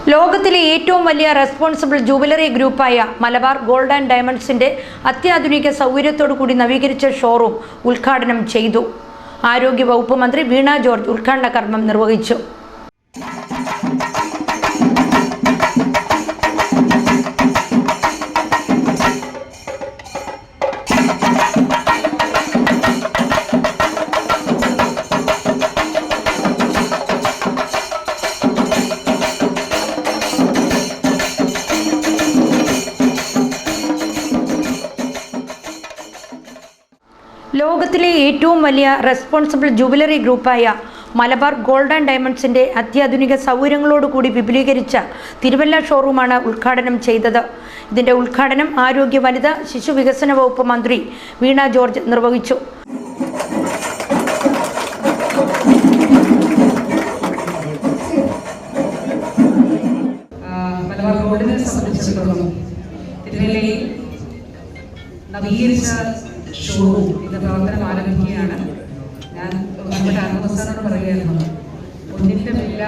ലോകത്തിലെ ഏറ്റവും വലിയ റെസ്പോൺസിബിൾ ജുവലറി ഗ്രൂപ്പായ മലബാർ ഗോൾഡ് ആൻഡ് ഡയമണ്ട്സിന്റെ അത്യാധുനിക സൗകര്യത്തോടു കൂടി നവീകരിച്ച ഷോറൂം ഉദ്ഘാടനം ചെയ്തു. ആരോഗ്യ വകുപ്പ് മന്ത്രി വീണ ജോർജ് ഉദ്ഘാടന കർമ്മം നിർവഹിച്ചു. ലോകത്തിലെ ഏറ്റവും വലിയ റെസ്പോൺസിബിൾ ജുവലറി ഗ്രൂപ്പായ മലബാർ ഗോൾഡ് ആൻഡ് ഡയമണ്ട്സിന്റെ അത്യാധുനിക സൗകര്യങ്ങളോടുകൂടി വിപുലീകരിച്ച തിരുവല്ല ഷോറൂമാണ് ഉദ്ഘാടനം ചെയ്തത്. ഇതിന്റെ ഉദ്ഘാടനം ആരോഗ്യ വനിതാ ശിശു വികസന വകുപ്പ് മന്ത്രി വീണ ജോർജ് നിർവഹിച്ചു. മലബാർ ഗോൾഡിനെ സംബന്ധിച്ചിടത്തോളം തിരുവല്ലയിൽ നവീകരിച്ച ഷോറൂം ഇത് പ്രവർത്തനം ആരംഭിക്കുകയാണ്. ഞാൻ നമ്മുടെ ആത്മസ്ഥാനോട് പറയുകയായിരുന്നു, ഒന്നിൻ്റെ വില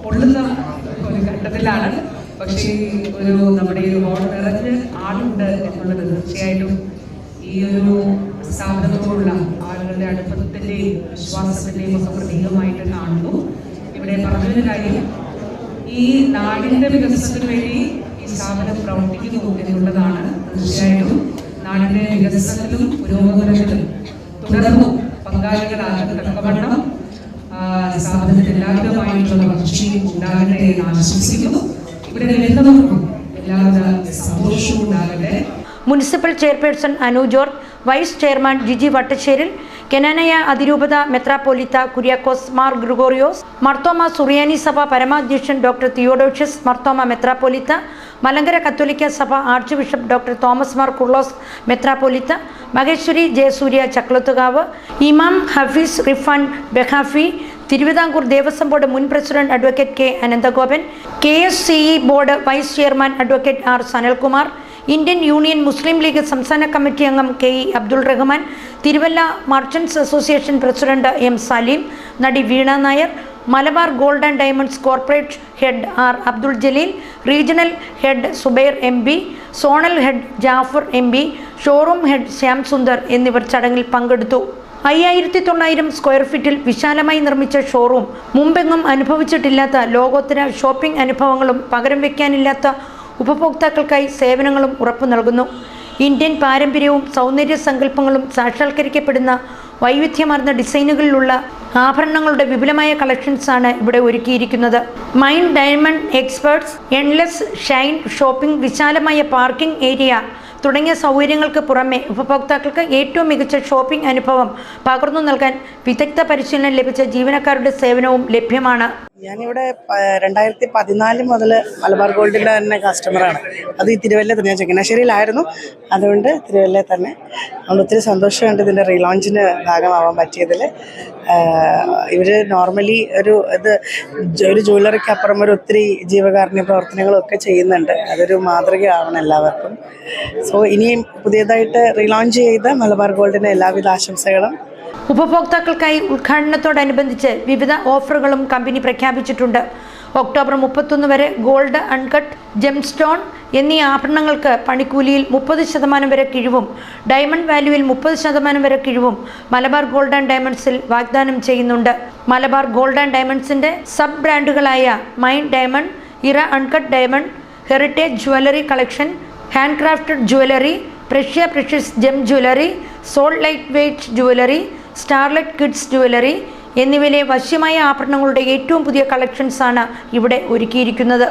കൊള്ളുന്ന ഒരു ഘട്ടത്തിലാണ്. പക്ഷേ ഒരു നമ്മുടെ ഈ റോഡ് നിറഞ്ഞ് ആളുണ്ട് എന്നുള്ളത് തീർച്ചയായിട്ടും ഈ ഒരു സ്ഥാപനത്തോടുള്ള ആളുകളുടെ അടുപ്പത്തിൻ്റെയും വിശ്വാസത്തിൻ്റെയും ഒക്കെ പ്രതീകമായിട്ട് കാണുന്നു. ഇവിടെ പറഞ്ഞൊരു കാര്യം, ഈ നാടിൻ്റെ വികസനത്തിന് വേണ്ടി ഈ സ്ഥാപനം പ്രവർത്തിക്കുന്നു എന്നുള്ളതാണ്. തീർച്ചയായിട്ടും നാടിന്റെ വികസനത്തിലും പുരോഗമനത്തിലും തുടർന്നും പങ്കാളികളാകത്തക്കവണ്ണം സ്ഥാപനത്തിൽ എല്ലാവരുമായിട്ടുള്ള ഭക്ഷി ഉണ്ടാകട്ടെ എന്ന് ആശംസിക്കുന്നു. ഇവിടെ വരുന്നവർക്കും എല്ലാവിധ സന്തോഷവും ഉണ്ടാകട്ടെ. Municipal chairperson Anu George, vice chairman Jiji Vattasseril, Knanaya അതിരൂപത മെത്രാപ്പോലിത്ത കുര്യാക്കോസ് മാർ ഗ്രിഗോറിയോസ്, മർത്തോമ സുറിയാനി സഭ പരമാധ്യക്ഷൻ ഡോക്ടർ തിയോഡോഷ്യസ് മർത്തോമ മെത്രാപ്പോലിത്ത, മലങ്കര കത്തോലിക്ക സഭ archbishop doctor Thomas Mar Kurilos മെത്രാപ്പോലിത്ത, മഹേശ്വരി ജയസൂര്യ ചക്ലത്തുകാവ്, ഇമാം ഹഫീസ് റിഫാൻ ബെഹാഫി, തിരുവിതാംകൂർ ദേവസ്വം ബോർഡ് മുൻ president advocate K Ananthagopan, KSCE board vice chairman advocate R Sanalkumar, Indian union Muslim league സംസ്ഥാന കമ്മിറ്റി അംഗം KE Abdul Rahman, Thiruvalla merchants association president M Saleem, നടി Veena Nair, Malabar gold and diamonds corporate head R Abdul Jaleel, regional head Zubair MB, zonal head Jafar MB, showroom head Shyam Sundar എന്നിവർ ചടങ്ങിൽ പങ്കെടുത്തു. 5900 square ഫീറ്റിൽ വിശാലമായി നിർമ്മിച്ച showroom മുമ്പെങ്ങും അനുഭവിച്ചിട്ടില്ലാത്ത ലോകോത്തര ഷോപ്പിംഗ് അനുഭവങ്ങളും പകരം വയ്ക്കാനില്ലാത്ത ഉപഭോക്താക്കൾക്കായി സേവനങ്ങളും ഉറപ്പു നൽകുന്നു. ഇന്ത്യൻ പാരമ്പര്യവും സൗന്ദര്യ സങ്കല്പങ്ങളും സാക്ഷാത്കരിക്കപ്പെടുന്ന വൈവിധ്യമാർന്ന ഡിസൈനുകളിലുള്ള ആഭരണങ്ങളുടെ വിപുലമായ കളക്ഷൻസാണ് ഇവിടെ ഒരുക്കിയിരിക്കുന്നത്. Mind diamond experts, endless Shine shopping, വിശാലമായ പാർക്കിംഗ് ഏരിയ തുടങ്ങിയ സൗകര്യങ്ങൾക്ക് പുറമെ ഉപഭോക്താക്കൾക്ക് ഏറ്റവും മികച്ച ഷോപ്പിംഗ് അനുഭവം പകർന്നു നൽകാൻ വിദഗ്ധ പരിശീലനം ലഭിച്ച ജീവനക്കാരുടെ സേവനവും ലഭ്യമാണ്. ഞാനിവിടെ 2014 മുതൽ മലബാർ ഗോൾഡിൻ്റെ തന്നെ കസ്റ്റമറാണ്. അത് ഈ തിരുവല്ല തന്നെ, ഞാൻ ചങ്ങനാശ്ശേരിയിലായിരുന്നു, അതുകൊണ്ട് തിരുവല്ല തന്നെ. അതുകൊണ്ട് ഒത്തിരി സന്തോഷമുണ്ട് ഇതിൻ്റെ റീലോഞ്ചിന് ഭാഗമാവാൻ പറ്റിയതിൽ. ഇവർ നോർമലി ഒരു ജ്വല്ലറിക്ക് അപ്പുറം ഒരു ഒത്തിരി ജീവകാരുണ്യ പ്രവർത്തനങ്ങളൊക്കെ ചെയ്യുന്നുണ്ട്. അതൊരു മാതൃകയാവണം എല്ലാവർക്കും. സോ ഇനിയും പുതിയതായിട്ട് റീലോഞ്ച് ചെയ്ത മലബാർ ഗോൾഡിന് എല്ലാവിധ ആശംസകളും. ഉപഭോക്താക്കൾക്കായി ഉദ്ഘാടനത്തോടനുബന്ധിച്ച് വിവിധ ഓഫറുകളും കമ്പനി പ്രഖ്യാപിച്ചിട്ടുണ്ട്. ഒക്ടോബർ 31 വരെ ഗോൾഡ്, അൺകട്ട്, ജെംസ്റ്റോൺ എന്നീ ആഭരണങ്ങൾക്ക് പണിക്കൂലിയിൽ 30% വരെ കിഴിവും ഡയമണ്ട് വാല്യൂവിൽ 30% വരെ കിഴിവും മലബാർ ഗോൾഡ് ആൻഡ് ഡയമണ്ട്സിൽ വാഗ്ദാനം ചെയ്യുന്നുണ്ട്. മലബാർ ഗോൾഡ് ആൻഡ് ഡയമണ്ട്സിന്റെ സബ് ബ്രാൻഡുകളായ mind diamond, era uncut diamond, heritage jewellery collection, hand crafted jewellery, precious gem jewellery, Zoul light weight jewellery, starlight kids jewellery എന്നിവയിലെ വശ്യമായ ആഭരണങ്ങളുടെ ഏറ്റവും പുതിയ കളക്ഷൻസാണ് ഇവിടെ ഒരുക്കിയിരിക്കുന്നത്.